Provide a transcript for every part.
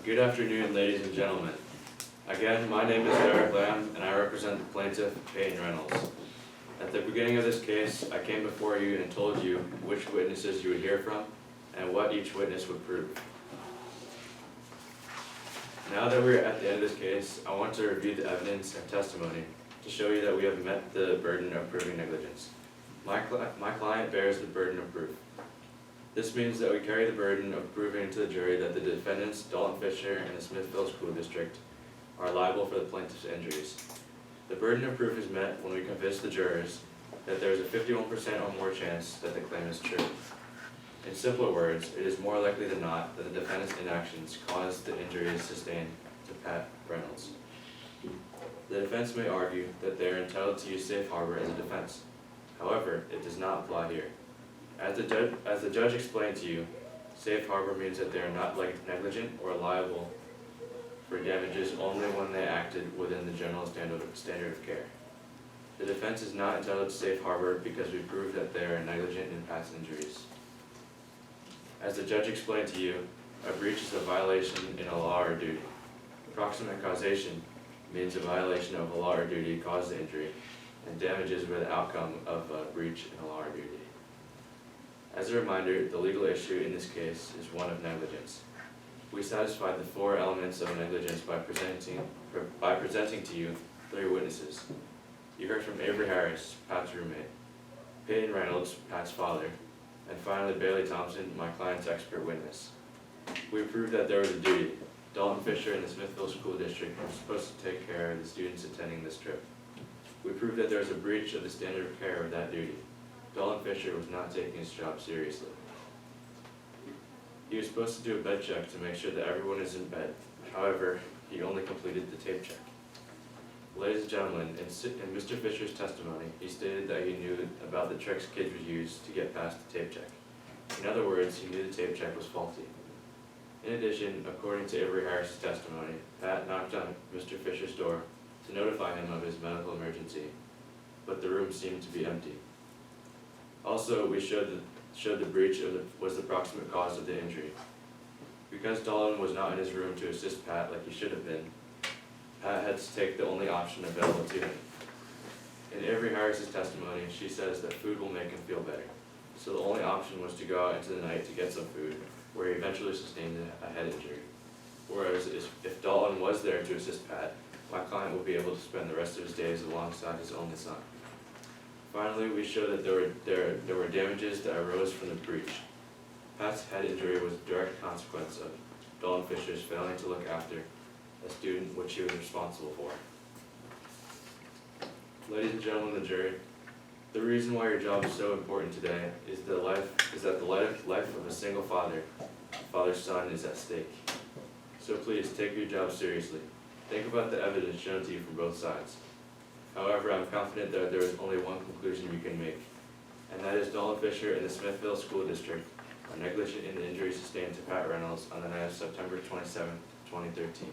Good afternoon, ladies and gentlemen. Again, my name is Eric Lamb, and I represent the plaintiff, Peyton Reynolds. At the beginning of this case, I came before you and told you which witnesses you would hear from and what each witness would prove. Now that we're at the end of this case, I want to review the evidence and testimony to show you that we have met the burden of proving negligence. My client bears the burden of proof. This means that we carry the burden of proving to the jury that the defendants, Dalton Fisher and the Smithville School District, are liable for the plaintiff's injuries. The burden of proof is met when we convince the jurors that there is a 51% or more chance that the claim is true. In simpler words, it is more likely than not that the defendant's inactions caused the injuries sustained to Pat Reynolds. The defense may argue that they are entitled to use safe harbor as a defense. However, it does not apply here. As the judge explained to you, safe harbor means that they are not negligent or liable for damages only when they acted within the general standard of care. The defense is not entitled to safe harbor because we proved that they are negligent in past injuries. As the judge explained to you, a breach is a violation in a law or duty. Proximate causation means a violation of a law or duty caused the injury, and damages were the outcome of a breach in a law or duty. As a reminder, the legal issue in this case is one of negligence. We satisfied the 4 elements of negligence by presenting to you 3 witnesses. You heard from Avery Harris, Pat's roommate, Peyton Reynolds, Pat's father, and finally Bailey Thompson, my client's expert witness. We proved that there was a duty. Dalton Fisher and the Smithville School District were supposed to take care of the students attending this trip. We proved that there was a breach of the standard of care of that duty. Dalton Fisher was not taking his job seriously. He was supposed to do a bed check to make sure that everyone is in bed. However, he only completed the tape check. Ladies and gentlemen, in Mr. Fisher's testimony, he stated that he knew about the tricks kids would use to get past the tape check. In other words, he knew the tape check was faulty. In addition, according to Avery Harris' testimony, Pat knocked on Mr. Fisher's door to notify him of his medical emergency, but the room seemed to be empty. Also, we showed the breach was the proximate cause of the injury. Because Dalton was not in his room to assist Pat like he should have been, Pat had to take the only option available to him. In Avery Harris' testimony, she says that food will make him feel better. So the only option was to go out into the night to get some food, where he eventually sustained a head injury. Whereas if Dalton was there to assist Pat, my client would be able to spend the rest of his days alongside his only son. Finally, we showed that there were damages that arose from the breach. Pat's head injury was a direct consequence of Dalton Fisher's failing to look after a student which he was responsible for. Ladies and gentlemen of the jury, the reason why your job is so important today is that the life of a single father's son is at stake. So please take your job seriously. Think about the evidence shown to you from both sides. However, I'm confident that there is only one conclusion you can make, and that is Dalton Fisher and the Smithville School District are negligent in the injury sustained to Pat Reynolds on the night of September 27, 2013.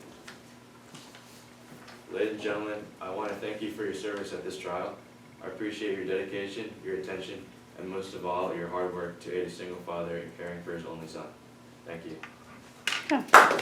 Ladies and gentlemen, I want to thank you for your service at this trial. I appreciate your dedication, your attention, and most of all, your hard work to aid a single father in caring for his only son. Thank you.